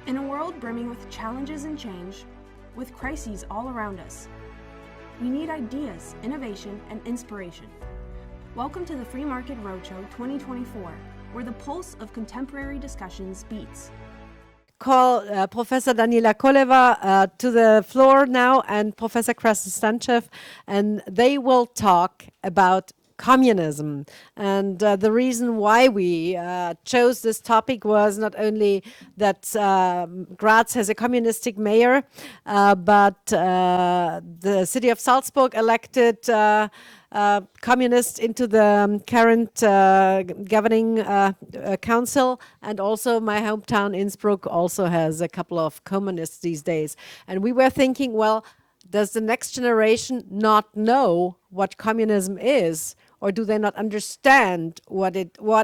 In a world brimming with challenges and change, with crises all around us, we need ideas, innovation, and inspiration. Welcome to the Free Market Roadshow 2024, where the pulse of contemporary discussions beats. Call Professor Daniela Koleva to the floor now, and Professor Krassen Stanchev, and they will talk about communism. And the reason why we chose this topic was not only that Graz has a communistic mayor, but the city of Salzburg elected communists into the current governing council, and also my hometown Innsbruck also has a couple of communists these days. And we were thinking, well, does the next generation not know what communism is? Or do they not understand what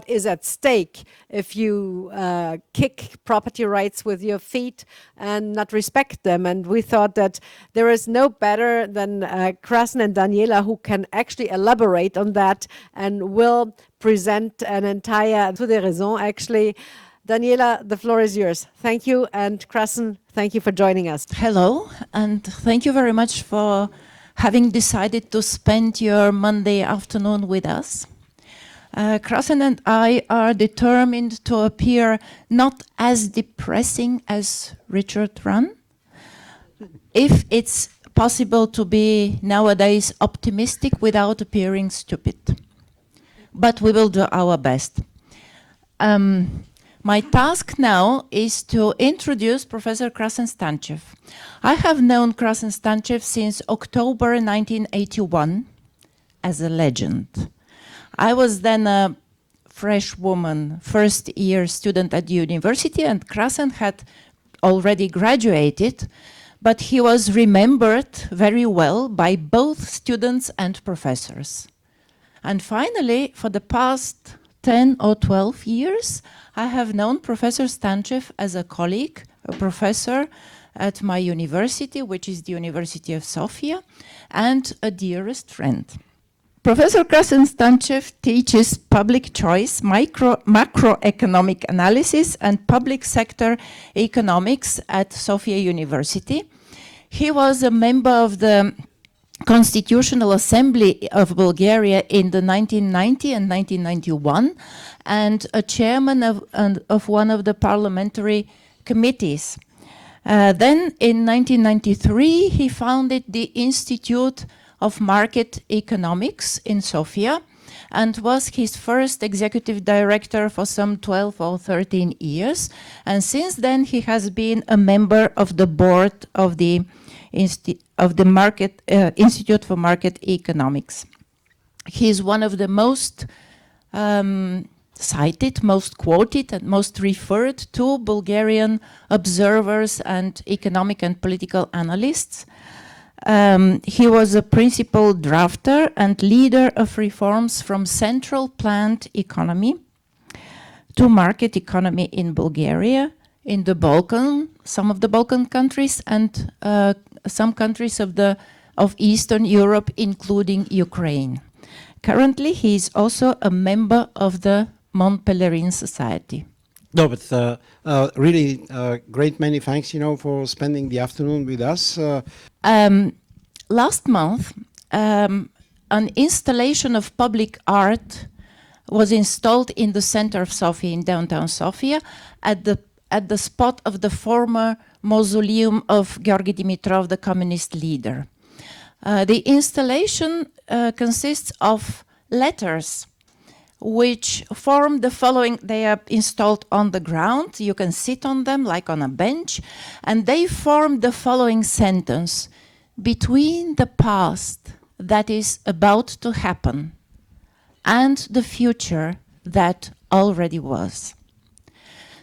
is at stake if you kick property rights with your feet and not respect them? And we thought that there is no better than Krassen and Daniela, who can actually elaborate on that and will present an entire tour de raison, actually. Daniela, the floor is yours. Thank you. And Krassen, thank you for joining us. Hello, and thank you very much for having decided to spend your Monday afternoon with us. Krassen and I are determined to appear not as depressing as Richard Run, if it's possible to be nowadays optimistic without appearing stupid. But we will do our best. My task now is to introduce Professor Krassen Stanchev. I have known Krassen Stanchev since October 1981 as a legend. I was then a fresh woman, first-year student at the university, and Krassen had already graduated, but he was remembered very well by both students and professors. And finally, for the past 10 or 12 years, I have known Professor Stanchev as a colleague, a professor at my university, which is the University of Sofia, and a dearest friend. Professor Krassen Stanchev teaches public choice, macroeconomic analysis, and public sector economics at Sofia University. He was a member of the Constitutional Assembly of Bulgaria in the 1990 and 1991, and a chairman of one of the parliamentary committees. Then in 1993, he founded the Institute of Market Economics in Sofia and was his first executive director for some 12 or 13 years. And since then, he has been a member of the board of the Institute for Market Economics. He is one of the most cited, most quoted, and most referred to Bulgarian observers and economic and political analysts. He was a principal drafter and leader of reforms from central planned economy to market economy in Bulgaria, in the Balkan, some of the Balkan countries, and some countries of Eastern Europe, including Ukraine. Currently, he is also a member of the Mont Pelerin Society. No, but really great many thanks, for spending the afternoon with us. Last month, an installation of public art was installed in the center of Sofia, in downtown Sofia, at the spot of the former mausoleum of Georgy Dimitrov, the communist leader. The installation consists of letters which form the following. They are installed on the ground. You can sit on them like on a bench, and they form the following sentence: between the past that is about to happen and the future that already was.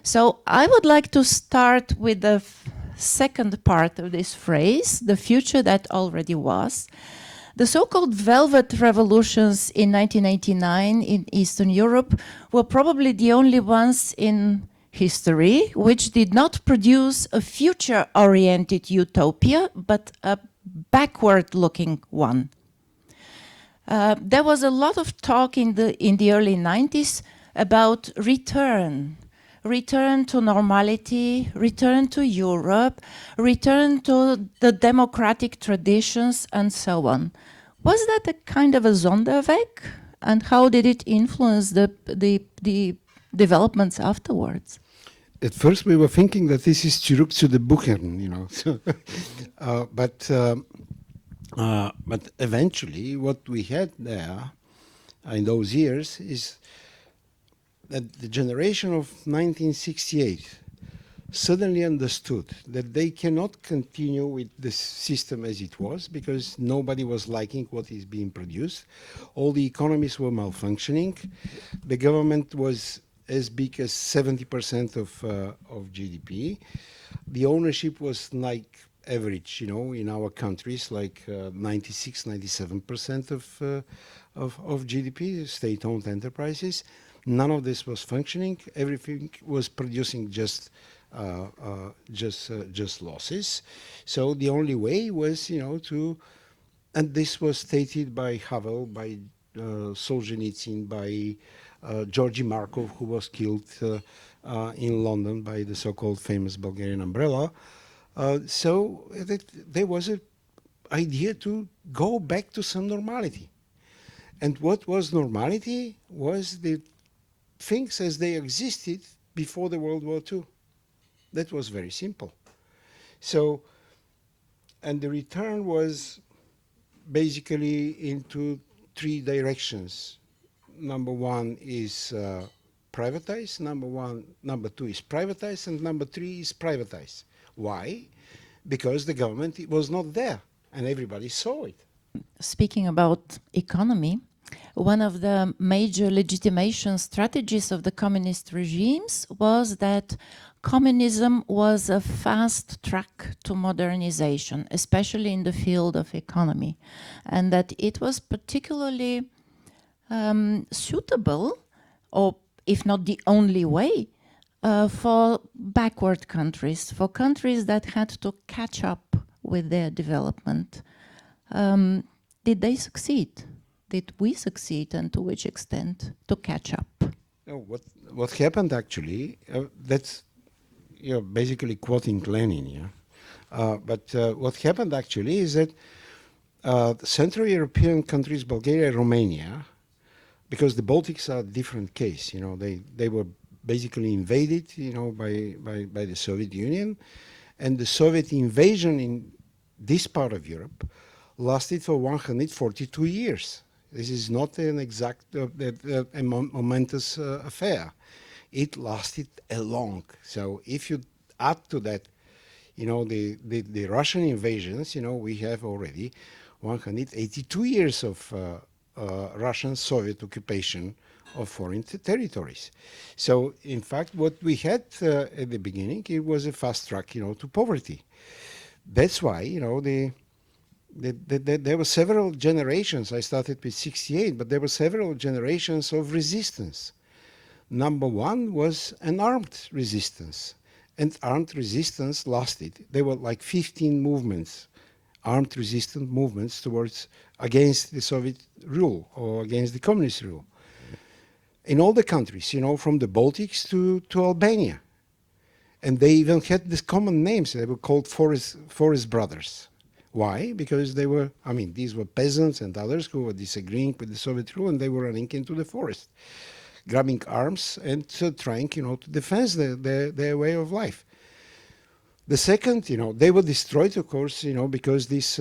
So I would like to start with the second part of this phrase, the future that already was. The so-called Velvet Revolutions in 1989 in Eastern Europe were probably the only ones in history which did not produce a future-oriented utopia, but a backward-looking one. There was a lot of talk in the early 90s about return return to normality, return to Europe, return to the democratic traditions, and so on. Was that a kind of a Sonderweg? And how did it influence the developments afterwards? At first, we were thinking that this is zurück zu den Buchern, you know. But eventually, what we had there in those years is that the generation of 1968 suddenly understood that they cannot continue with the system as it was because nobody was liking what is being produced. All the economies were malfunctioning. The government was as big as 70% of GDP. The ownership was like average, you know, in our countries, like 96, 97% of GDP, state-owned enterprises. None of this was functioning. Everything was producing just losses. So the only way was, you know, and this was stated by Havel, by Solzhenitsyn, by Georgy Markov, who was killed in London by the so-called famous Bulgarian umbrella. So there was an idea to go back to some normality. And what was normality was the things as they existed before the World War II. That was very simple. So, and the return was basically into three directions. Number one is privatize, number two is privatize, and number three is privatize. Why? Because the government was not there, and everybody saw it. Speaking about economy, one of the major legitimation strategies of the communist regimes was that communism was a fast track to modernization, especially in the field of economy, and that it was particularly suitable, or if not the only way, for backward countries, for countries that had to catch up with their development. Did they succeed? Did we succeed, and to which extent, to catch up? No, what happened actually, that's basically quoting Lenin, yeah? But what happened actually is that Central European countries, Bulgaria, Romania, because the Baltics are a different case, you know, they were basically invaded, you know, by the Soviet Union, and the Soviet invasion in this part of Europe lasted for 142 years. This is not an exact, a momentous affair. It lasted a long. So if you add to that, you know, the Russian invasions, you know, we have already 182 years of Russian Soviet occupation of foreign territories. So in fact, what we had at the beginning, it was a fast track, you know, to poverty. That's why, you know, there were several generations. I started with 68, but there were several generations of resistance. Number one was an armed resistance, and armed resistance lasted. There were like 15 movements, armed resistant movements against the Soviet rule or against the communist rule. In all the countries, you know, from the Baltics to Albania. And they even had these common names. They were called Forest Brothers. Why? Because they were, I mean, these were peasants and others who were disagreeing with the Soviet rule, and they were running into the forest, grabbing arms and trying, you know, to defend their way of life. The second, you know, they were destroyed, of course, you know, because these,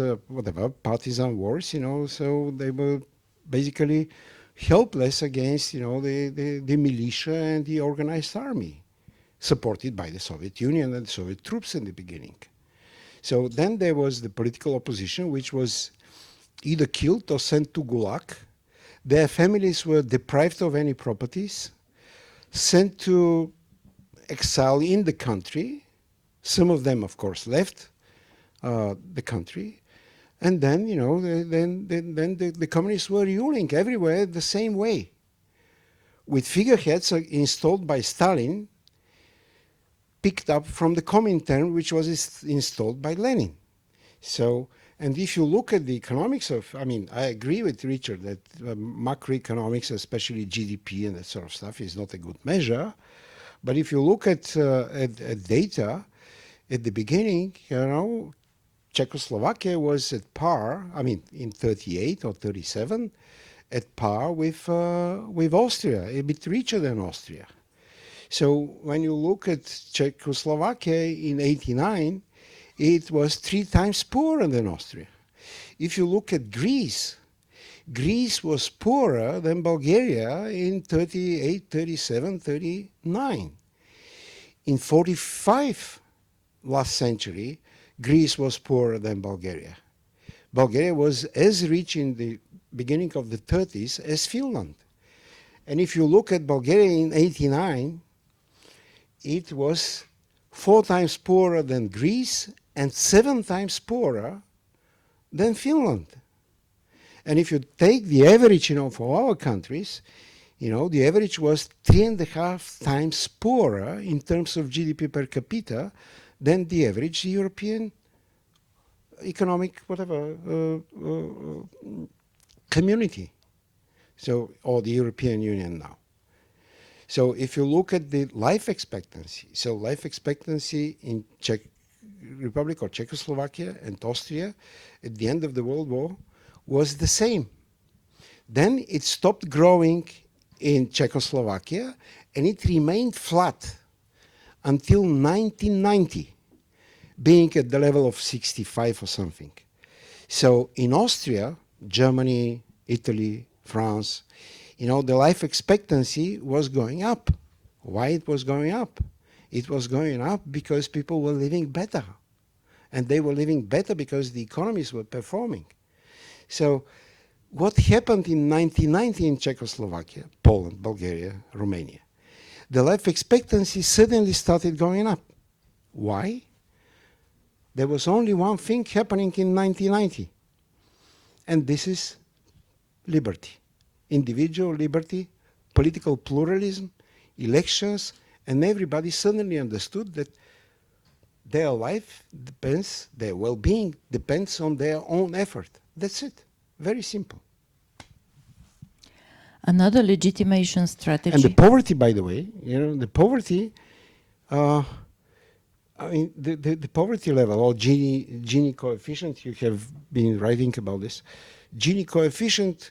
partisan wars, you know, so they were basically helpless against, you know, the militia and the organized army, supported by the Soviet Union and the Soviet troops in the beginning. So then there was the political opposition, which was either killed or sent to Gulag. Their families were deprived of any properties, sent to exile in the country. Some of them, of course, left the country. And then, you know, then the communists were ruling everywhere the same way, with figureheads installed by Stalin, picked up from the Comintern, which was installed by Lenin. So, and if you look at the economics of, I mean, I agree with Richard that macroeconomics, especially GDP and that sort of stuff, is not a good measure. But if you look at data, at the beginning, Czechoslovakia was at par, I mean, in 38 or 37, at par with Austria, a bit richer than Austria. So when you look at Czechoslovakia in 89, it was 3 times poorer than Austria. If you look at Greece, Greece was poorer than Bulgaria in 38, 37, 39. In 45 last century, Greece was poorer than Bulgaria. Bulgaria was as rich in the beginning of the 30s as Finland. And if you look at Bulgaria in 89, it was 4 times poorer than Greece and 7 times poorer than Finland. And if you take the average, for our countries, the average was 3.5 times poorer in terms of GDP per capita than the average European economic, community. So, or the European Union now. So if you look at the life expectancy, so life expectancy in Czech Republic or Czechoslovakia and Austria at the end of the World War was the same. Then it stopped growing in Czechoslovakia and it remained flat until 1990, being at the level of 65 or something. So in Austria, Germany, Italy, France, the life expectancy was going up. Why it was going up? It was going up because people were living better. And they were living better because the economies were performing. So what happened in 1990 in Czechoslovakia, Poland, Bulgaria, Romania? The life expectancy suddenly started going up. Why? There was only one thing happening in 1990. And this is liberty. Individual liberty, political pluralism, elections, and everybody suddenly understood that their life depends, their well-being depends on their own effort. That's it. Very simple. Another legitimation strategy. And the poverty, by the way, the poverty, the poverty level, or Gini coefficient, you have been writing about this. Gini coefficient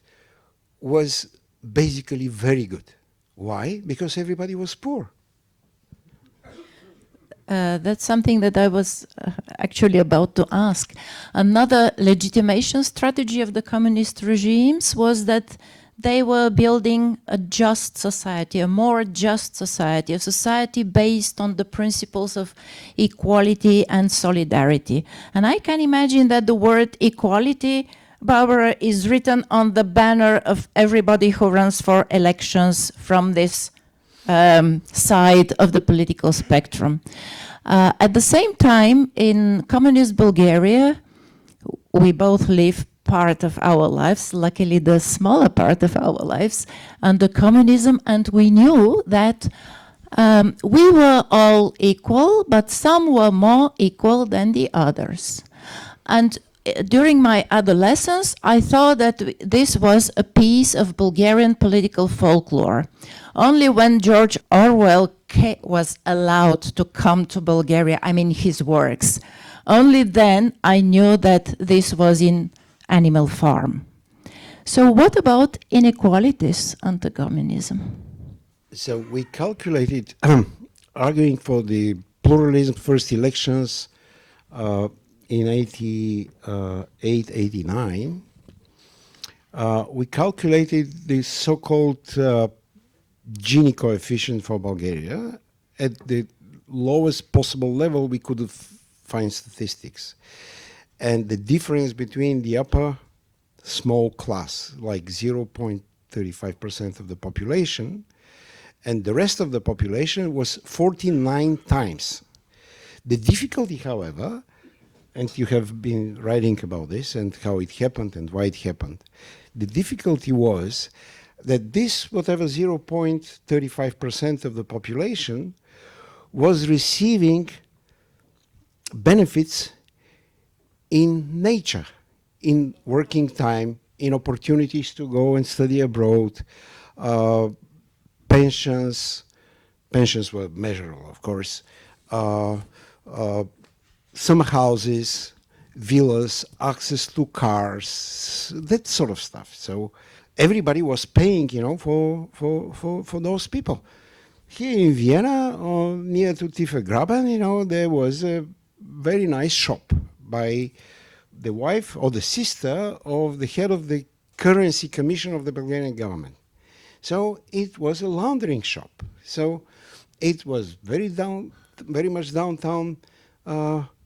was basically very good. Why? Because everybody was poor. That's something that I was actually about to ask. Another legitimation strategy of the communist regimes was that they were building a just society, a more just society, a society based on the principles of equality and solidarity. And I can imagine that the word equality, Barbara, is written on the banner of everybody who runs for elections from this side of the political spectrum. At the same time, in communist Bulgaria, we both live part of our lives, luckily the smaller part of our lives, under communism, and we knew that we were all equal, but some were more equal than the others. And during my adolescence, I thought that this was a piece of Bulgarian political folklore. Only when George Orwell was allowed to come to Bulgaria, I mean his works, only then I knew that this was in Animal Farm. So what about inequalities under communism? So we calculated, arguing for the pluralism first elections in 88, 89, we calculated the so-called Gini coefficient for Bulgaria at the lowest possible level we could find statistics. And the difference between the upper small class, like 0.35% of the population, and the rest of the population was 49 times. The difficulty, however, and you have been writing about this and how it happened and why it happened, the difficulty was that this, whatever 0.35% of the population was receiving benefits in nature, in working time, in opportunities to go and study abroad, pensions, pensions were measurable, of course. Some houses, villas, access to cars, that sort of stuff. So everybody was paying, for those people. Here in Vienna, near to Tiefegraben, there was a very nice shop by the wife or the sister of the head of the currency commission of the Bulgarian government. So it was a laundering shop. So it was very much downtown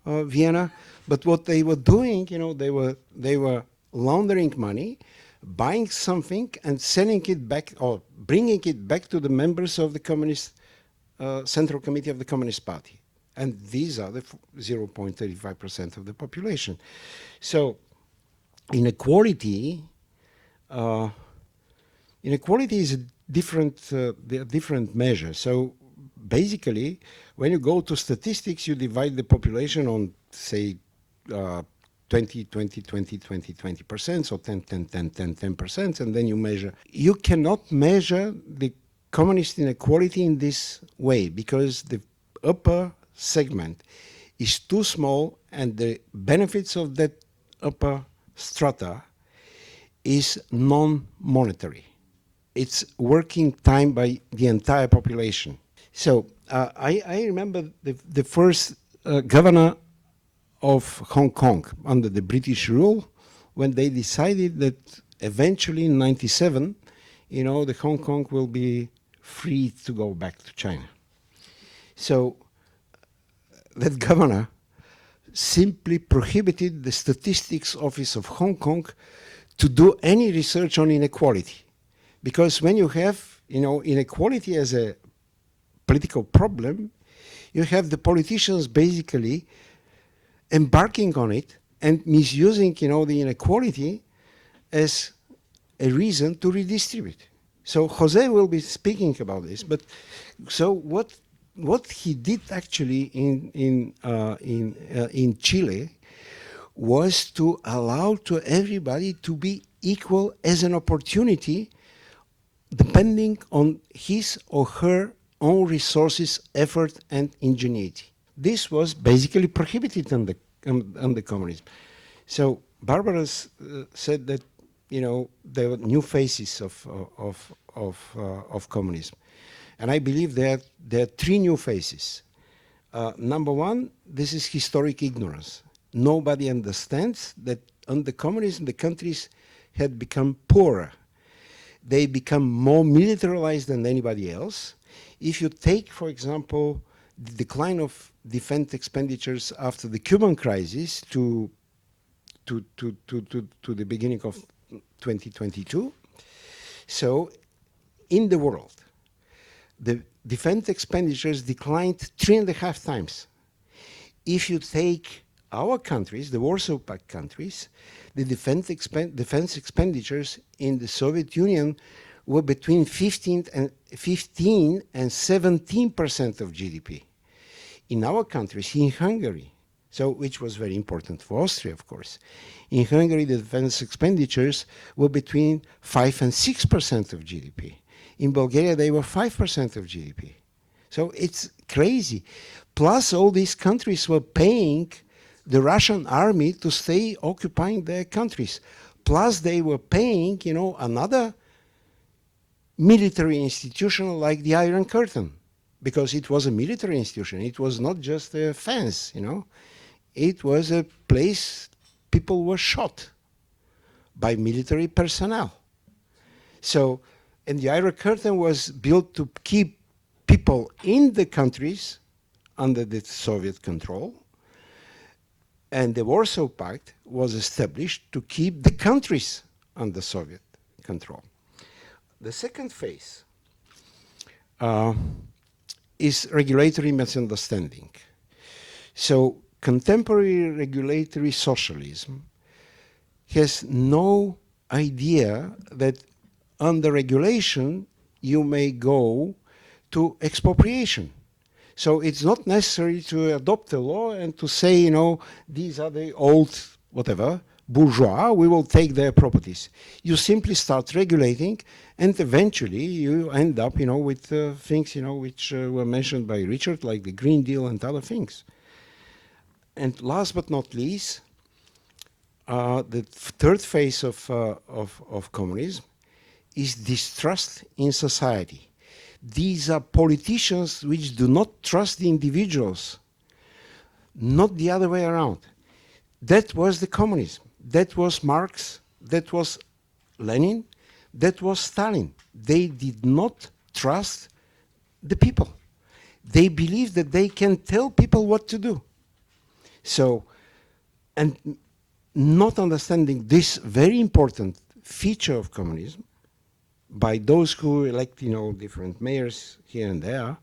Vienna. But what they were doing, they were laundering money, buying something and selling it back or bringing it back to the members of the Communist Central Committee of the Communist Party. And these are the 0.35% of the population. So inequality is a different measure. So basically, when you go to statistics, you divide the population on, say, 20%, so 10%, and then you measure. You cannot measure the communist inequality in this way because the upper segment is too small and the benefits of that upper strata is non-monetary. It's working time by the entire population. So I remember the first governor of Hong Kong under the British rule when they decided that eventually in 97, the Hong Kong will be free to go back to China. So that governor simply prohibited the Statistics Office of Hong Kong to do any research on inequality. Because when you have, inequality as a political problem, you have the politicians basically embarking on it and misusing, the inequality as a reason to redistribute. So Jose will be speaking about this. But so what he did actually in Chile was to allow to everybody to be equal as an opportunity, depending on his or her own resources, effort, and ingenuity. This was basically prohibited under communism. So Barbara said that there were new phases of communism, and I believe there are three new phases. Number one, this is historic ignorance. Nobody understands that under communism the countries had become poorer. They become more militarized than anybody else. If you take, for example, the decline of defense expenditures after the Cuban crisis to the beginning of 2022, so in the world, the defense expenditures declined 3.5 times. If you take our countries, the Warsaw Pact countries, the defense expenditures in the Soviet Union were between 15 and 17% of GDP. In our countries, in Hungary, which was very important for Austria, of course. In Hungary, the defense expenditures were between 5 and 6% of GDP. In Bulgaria, they were 5% of GDP. So it's crazy. Plus, all these countries were paying the Russian army to stay occupying their countries. Plus, they were paying, another military institution like the Iron Curtain, because it was a military institution. It was not just a fence, It was a place people were shot by military personnel. So, and the Iron Curtain was built to keep people in the countries under the Soviet control. And the Warsaw Pact was established to keep the countries under Soviet control. The second phase is regulatory misunderstanding. So contemporary regulatory socialism has no idea that under regulation you may go to expropriation. So it's not necessary to adopt a law and to say, these are the old, whatever, bourgeois, we will take their properties. You simply start regulating, and eventually you end up, with things, which were mentioned by Richard, like the Green Deal and other things. And last but not least, the third phase of communism is distrust in society. These are politicians which do not trust the individuals, not the other way around. That was the communism. That was Marx. That was Lenin. That was Stalin. They did not trust the people. They believed that they can tell people what to do. So, and not understanding this very important feature of communism by those who elect, different mayors here and there,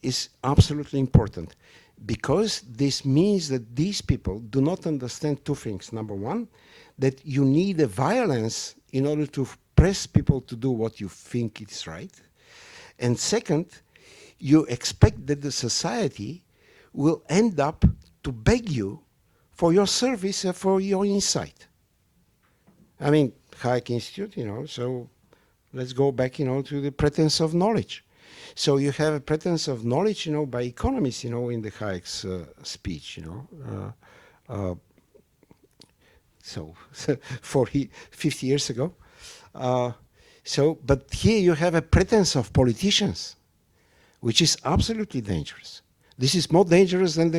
is absolutely important, because this means that these people do not understand two things. Number one, that you need a violence in order to press people to do what you think is right. And second, you expect that the society will end up to beg you for your service and for your insight. I mean, Hayek Institute, so let's go back, to the pretense of knowledge. So you have a pretense of knowledge, by economists, in the Hayek's speech, so 50 years ago. But here you have a pretense of politicians, which is absolutely dangerous. This is more dangerous than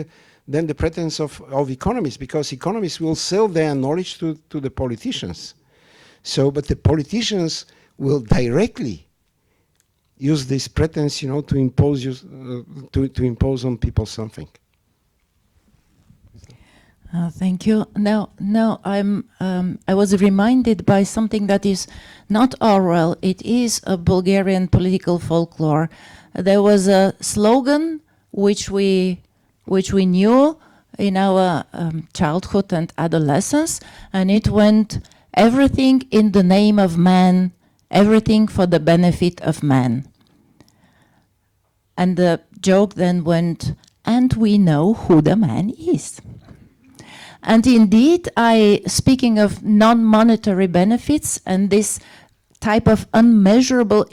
the pretense of economists, because economists will sell their knowledge to the politicians. So, but the politicians will directly use this pretense, to impose to impose on people something. Thank you. Now I was reminded by something that is not oral. It is a Bulgarian political folklore. There was a slogan which we knew in our childhood and adolescence, and it went, "Everything in the name of man, everything for the benefit of man." And the joke then went, "And we know who the man is." And indeed, speaking of non-monetary benefits and this type of unmeasurable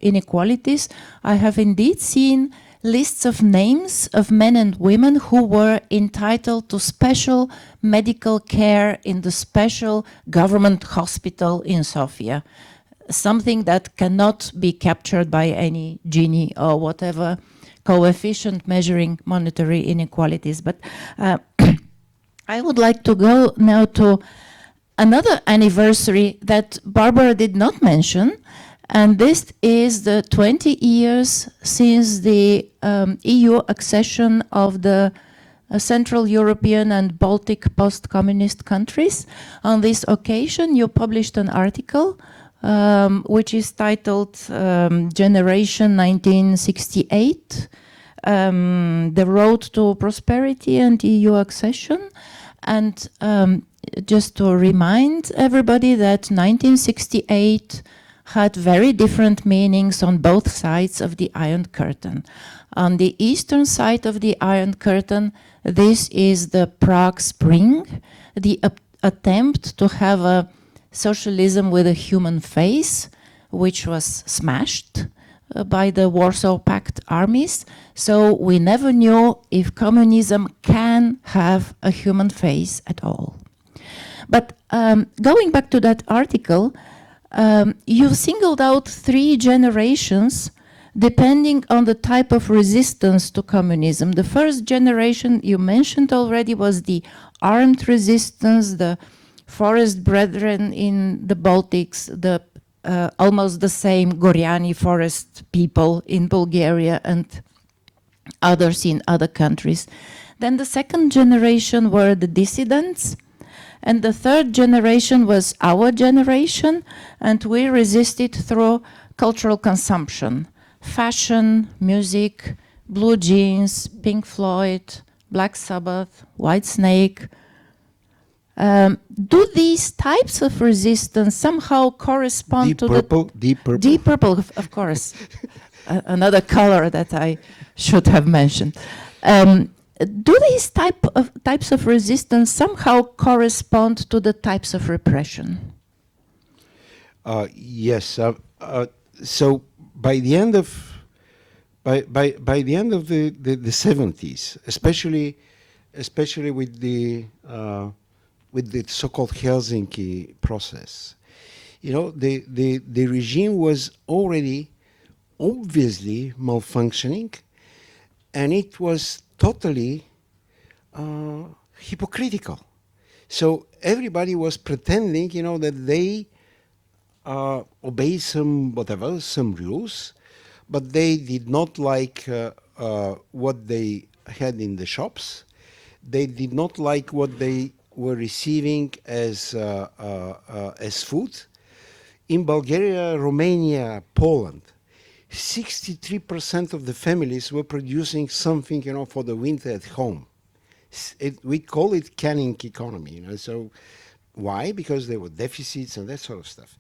inequalities, I have indeed seen lists of names of men and women who were entitled to special medical care in the special government hospital in Sofia, something that cannot be captured by any Gini or whatever coefficient measuring monetary inequalities. But I would like to go now to another anniversary that Barbara did not mention, and this is the 20 years since the EU accession of the Central European and Baltic post-communist countries. On this occasion, you published an article which is titled Generation 1968, The Road to Prosperity and EU Accession. And just to remind everybody that 1968 had very different meanings on both sides of the Iron Curtain. On the eastern side of the Iron Curtain, this is the Prague Spring, the attempt to have a socialism with a human face, which was smashed by the Warsaw Pact armies. So we never knew if communism can have a human face at all. But going back to that article, you singled out 3 generations depending on the type of resistance to communism. The first generation you mentioned already was the armed resistance, the forest brethren in the Baltics, the almost the same Goriani forest people in Bulgaria and others in other countries. Then the second generation were the dissidents, and the third generation was our generation, and we resisted through cultural consumption. Fashion, music, blue jeans, Pink Floyd, Black Sabbath, Whitesnake. Do these types of resistance somehow correspond to Deep purple? Deep purple, of course. Another color that I should have mentioned. do these types of resistance somehow correspond to the types of repression? Yes. So by the end of the 70s, especially with the so-called Helsinki process, the regime was already obviously malfunctioning, and it was totally hypocritical. So everybody was pretending, that they obey some rules, but they did not like what they had in the shops. They did not like what they were receiving as food. In Bulgaria, Romania, Poland, 63% of the families were producing something, for the winter at home. We call it canning economy, So why? Because there were deficits and that sort of stuff.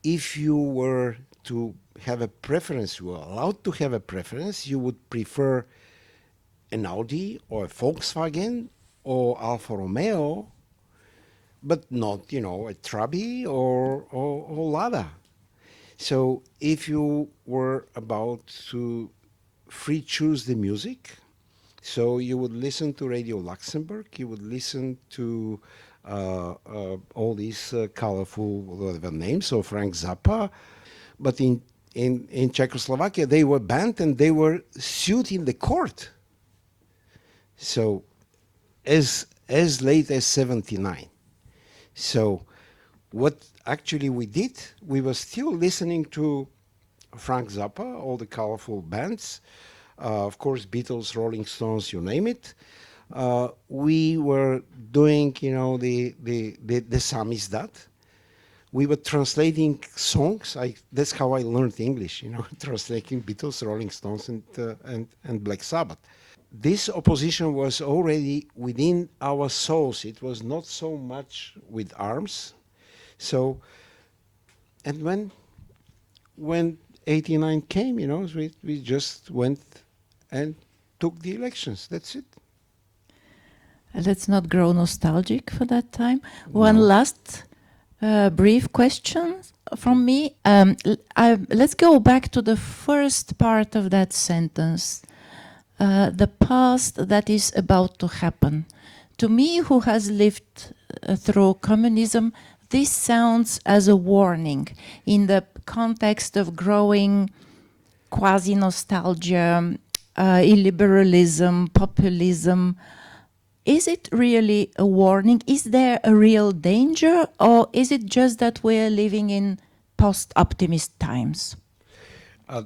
If you were to have a preference, you were allowed to have a preference, you would prefer an Audi or a Volkswagen or Alfa Romeo, but not, a Trabi or Lada. So if you were about to free choose the music, so you would listen to Radio Luxembourg, you would listen to all these colorful names, so Frank Zappa, but in Czechoslovakia they were banned and they were sued in the court. So as late as 79. So what actually we did, we were still listening to Frank Zappa, all the colorful bands, of course Beatles, Rolling Stones, you name it. We were doing, the samizdat. We were translating songs. That's how I learned English, translating Beatles, Rolling Stones, and Black Sabbath. This opposition was already within our souls. It was not so much with arms. So, and when 89 came, we just went and took the elections. That's it. Let's not grow nostalgic for that time. One last brief question from me. Let's go back to the first part of that sentence. The past that is about to happen. To me, who has lived through communism, this sounds as a warning in the context of growing quasi-nostalgia, illiberalism, populism. Is it really a warning? Is there a real danger, or is it just that we're living in post-optimist times?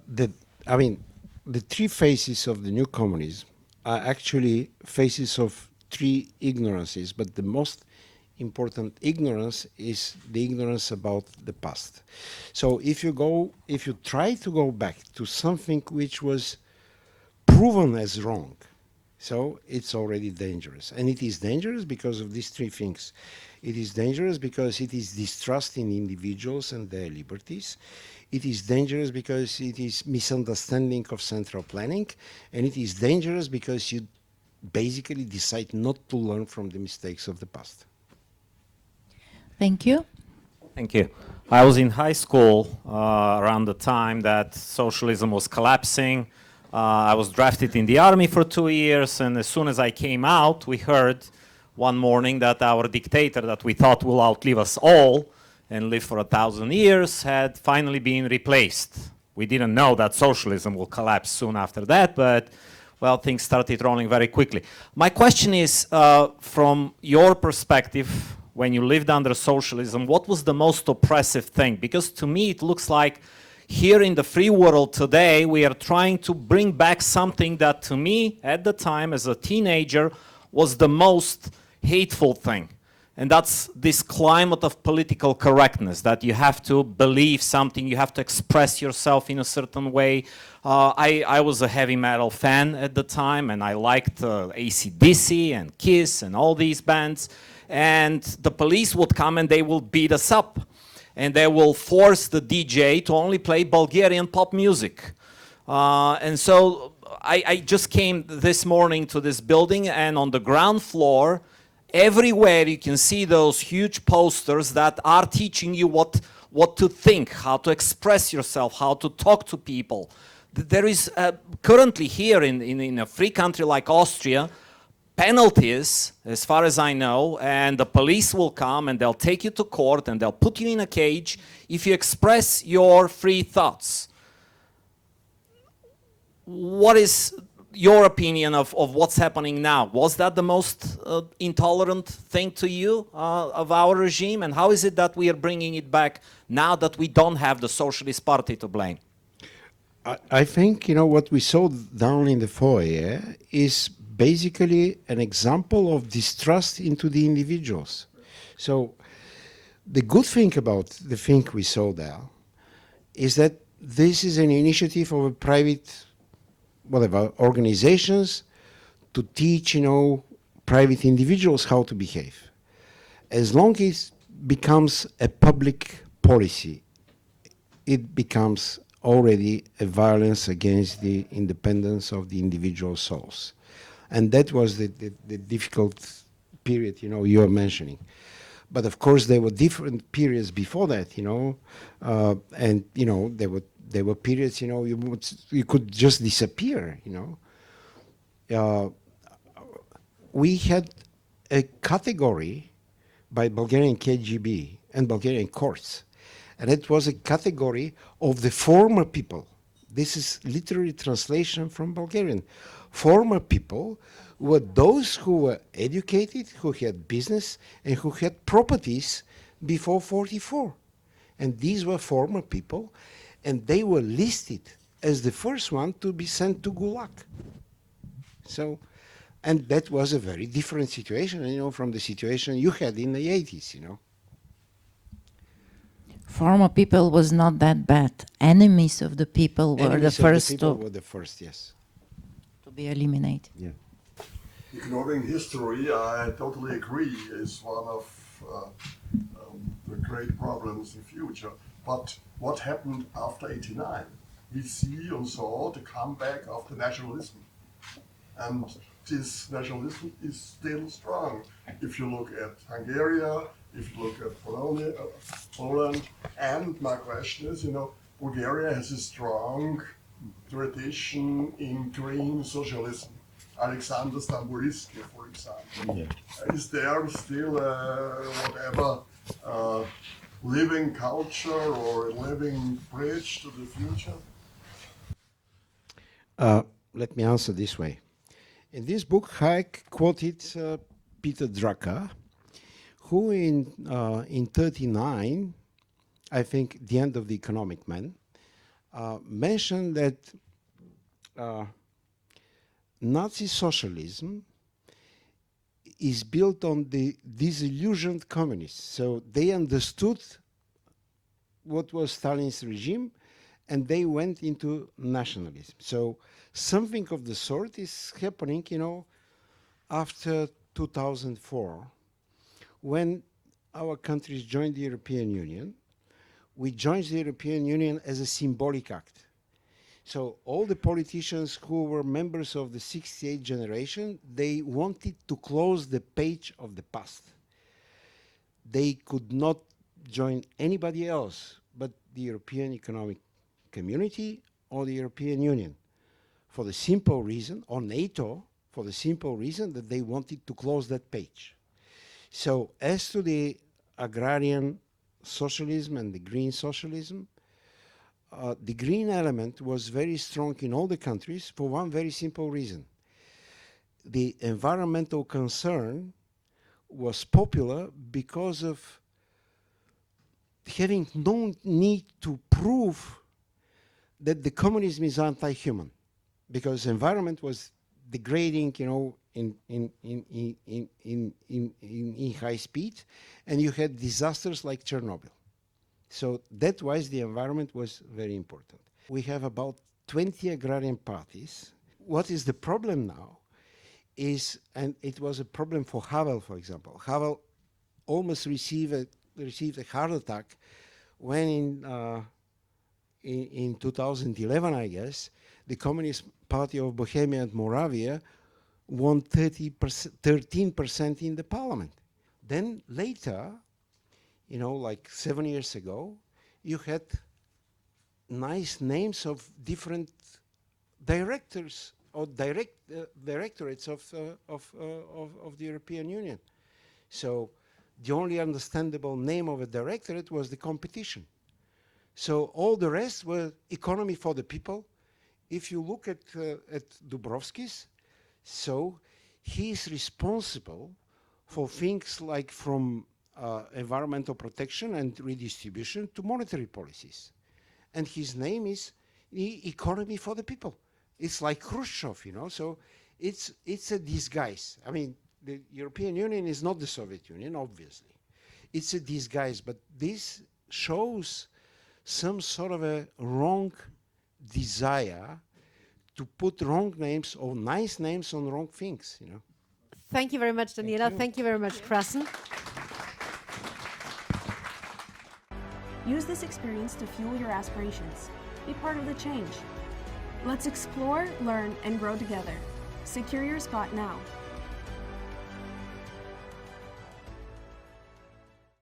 The three phases of the new communism are actually phases of three ignorances, but the most important ignorance is the ignorance about the past. So if you try to go back to something which was proven as wrong, so it's already dangerous. And it is dangerous because of these three things. It is dangerous because it is distrust in individuals and their liberties. It is dangerous because it is misunderstanding of central planning. And it is dangerous because you basically decide not to learn from the mistakes of the past. Thank you. Thank you. I was in high school around the time that socialism was collapsing. I was drafted in the army for 2 years, and as soon as I came out, we heard one morning that our dictator that we thought will outlive us all and live for 1,000 years had finally been replaced. We didn't know that socialism will collapse soon after that, but well, things started rolling very quickly. My question is, from your perspective, when you lived under socialism, what was the most oppressive thing? Because to me it looks like here in the free world today, we are trying to bring back something that to me, at the time, as a teenager, was the most hateful thing. And that's this climate of political correctness, that you have to believe something, you have to express yourself in a certain way. I was a heavy metal fan at the time, and I liked AC/DC and Kiss and all these bands. And the police would come and they will beat us up. And they will force the DJ to only play Bulgarian pop music. And so I just came this morning to this building, and on the ground floor, everywhere you can see those huge posters that are teaching you what to think, how to express yourself, how to talk to people. There is currently here in a free country like Austria, penalties, as far as I know, and the police will come and they'll take you to court and they'll put you in a cage if you express your free thoughts. What is your opinion of what's happening now? Was that the most intolerant thing to you of our regime? And how is it that we are bringing it back now that we don't have the Socialist Party to blame? I think, what we saw down in the foyer is basically an example of distrust into the individuals. So the good thing about the thing we saw there is that this is an initiative of a private, whatever, organizations to teach, private individuals how to behave. As long as it becomes a public policy, it becomes already a violence against the independence of the individual souls. And that was the difficult period, you are mentioning. But of course, there were different periods before that, and, there were periods, you could just disappear, We had a category by Bulgarian KGB and Bulgarian courts, and it was a category of the former people. This is literary translation from Bulgarian. Former people were those who were educated, who had business, and who had properties before 44. And these were former people, and they were listed as the first one to be sent to Gulag. So, and that was a very different situation, from the situation you had in the 80s, Former people was not that bad. Enemies of the people were Enemies the first of the people were the first, yes. to be eliminated. Yeah. Ignoring history, I totally agree, is one of the great problems in future. But what happened after '89? We see and saw the comeback of the nationalism. And this nationalism is still strong. If you look at Hungary, if you look at Poland, and my question is, Bulgaria has a strong tradition in green socialism. Alexander Stambulisky, for example. Yeah. Is there still whatever living culture or a living bridge to the future? Let me answer this way. In this book, Hayek quoted Peter Drucker, who in 1939, I think the end of the Economic Man, mentioned that Nazi socialism is built on the disillusioned communists. So they understood what was Stalin's regime, and they went into nationalism. So something of the sort is happening, after 2004, when our countries joined the European Union. We joined the European Union as a symbolic act. So all the politicians who were members of the '68 generation, they wanted to close the page of the past. They could not join anybody else but the European Economic Community or the European Union, for the simple reason, or NATO, for the simple reason that they wanted to close that page. So as to the agrarian socialism and the green socialism, the green element was very strong in all the countries for one very simple reason. The environmental concern was popular because of having no need to prove that the communism is anti-human, because environment was degrading, in high speed, and you had disasters like Chernobyl. So that was the environment was very important. We have about 20 agrarian parties. What is the problem now is, and it was a problem for Havel, for example. Havel almost received a heart attack when in 2011, I guess, the Communist party of Bohemia and Moravia won 13% in the parliament. Then later, like 7 years ago, you had nice names of different directors or directorates of the European Union. So the only understandable name of a directorate was the competition. So all the rest were economy for the people. If you look at Dubrovskis, so he is responsible for things like from environmental protection and redistribution to monetary policies. And his name is the economy for the people. It's like Khrushchev, so it's a disguise. I mean, the European Union is not the Soviet Union, obviously. It's a disguise, but this shows some sort of a wrong desire to put wrong names or nice names on wrong things, Thank you very much, Daniela. Thank you very much, Krassen. Use this experience to fuel your aspirations. Be part of the change. Let's explore, learn, and grow together. Secure your spot now.